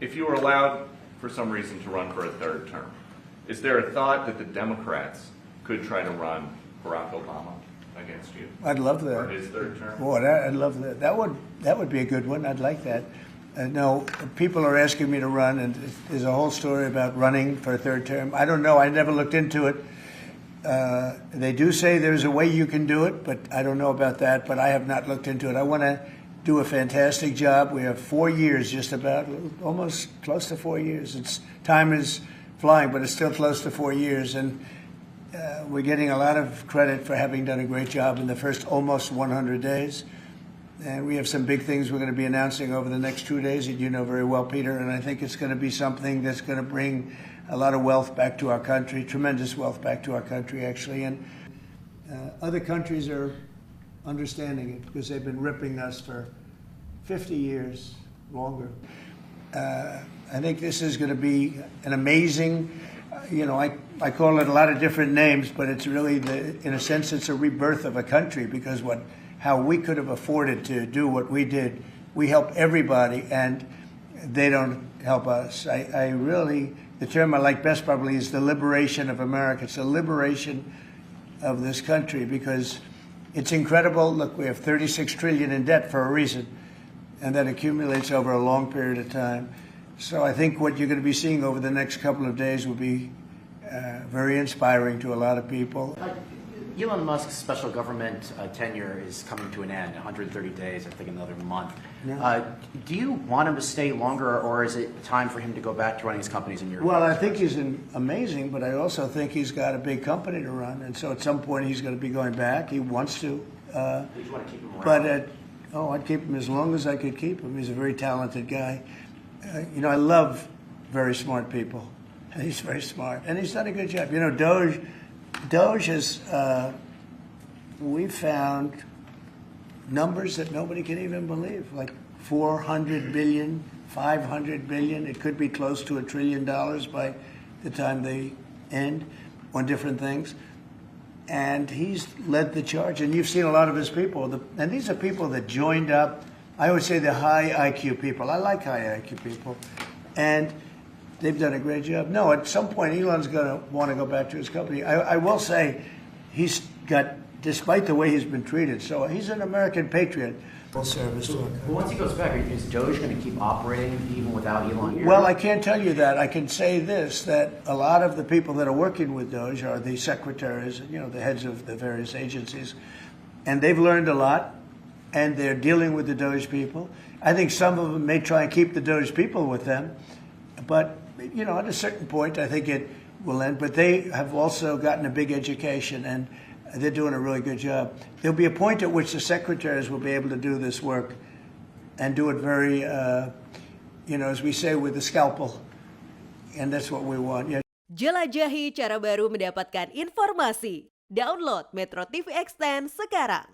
if you were allowed, for some reason, to run for a third term, is there a thought that the Democrats could try to run Barack Obama against you? I'd love that. For his third term? Boy, I'd love that. That would be a good one. I'd like that. No, people are asking me to run, and there's a whole story about running for a third term. I don't know. I never looked into it. They do say there's a way you can do it, but I don't know about that. But I have not looked into it. I want to do a fantastic job. We have 4 years, just about, almost close to 4 years. Time is flying, but it's still close to 4 years, and we're getting a lot of credit for having done a great job in the first almost 100 days. And we have some big things we're going to be announcing over the next 2 days that you know very well, Peter, and I think it's going to be something that's going to bring a lot of wealth back to our country, tremendous wealth back to our country, actually. And other countries are understanding it because they've been ripping us for 50 years, longer. I think this is going to be an amazing, I call it a lot of different names, but it's really, in a sense, it's a rebirth of a country because how we could have afforded to do what we did. We help everybody, and they don't help us. I really, the term I like best probably is the liberation of America. It's the liberation of this country because it's incredible. Look, we have $36 trillion in debt for a reason, and that accumulates over a long period of time. So I think what you're going to be seeing over the next couple of days will be very inspiring to a lot of people. Elon Musk's special government tenure is coming to an end, 130 days, I think another month. Yeah. Do you want him to stay longer, or is it time for him to go back to running his companies in your Well, I think he's amazing, but I also think he's got a big company to run, and so at some point he's going to be going back. He wants to. You want to keep him around? But I'd keep him as long as I could keep him. He's a very talented guy. I love very smart people, and he's very smart, and he's done a good job. Doge has, we found numbers that nobody can even believe, like 400 billion, 500 billion. It could be close to $1 trillion by the time they end on different things. And he's led the charge. And you've seen a lot of his people. And these are people that joined up. I always say they're high IQ people. I like high IQ people. And they've done a great job. No, at some point, Elon's going to want to go back to his company. I will say he's got, despite the way he's been treated, so he's an American patriot. Full service. But once he goes back, is Doge going to keep operating even without Elon here? Well, I can't tell you that. I can say this, that a lot of the people that are working with Doge are the secretaries, the heads of the various agencies, and they've learned a lot, and they're dealing with the Doge people. I think some of them may try and keep the Doge people with them, but at a certain point, I think it will end. But they have also gotten a big education, and they're doing a really good job. There'll be a point at which the secretaries will be able to do this work and do it very, as we say, with the scalpel. And that's what we want. Yeah. Jelajahi cara baru mendapatkan informasi. Download MetroTV Extend sekarang.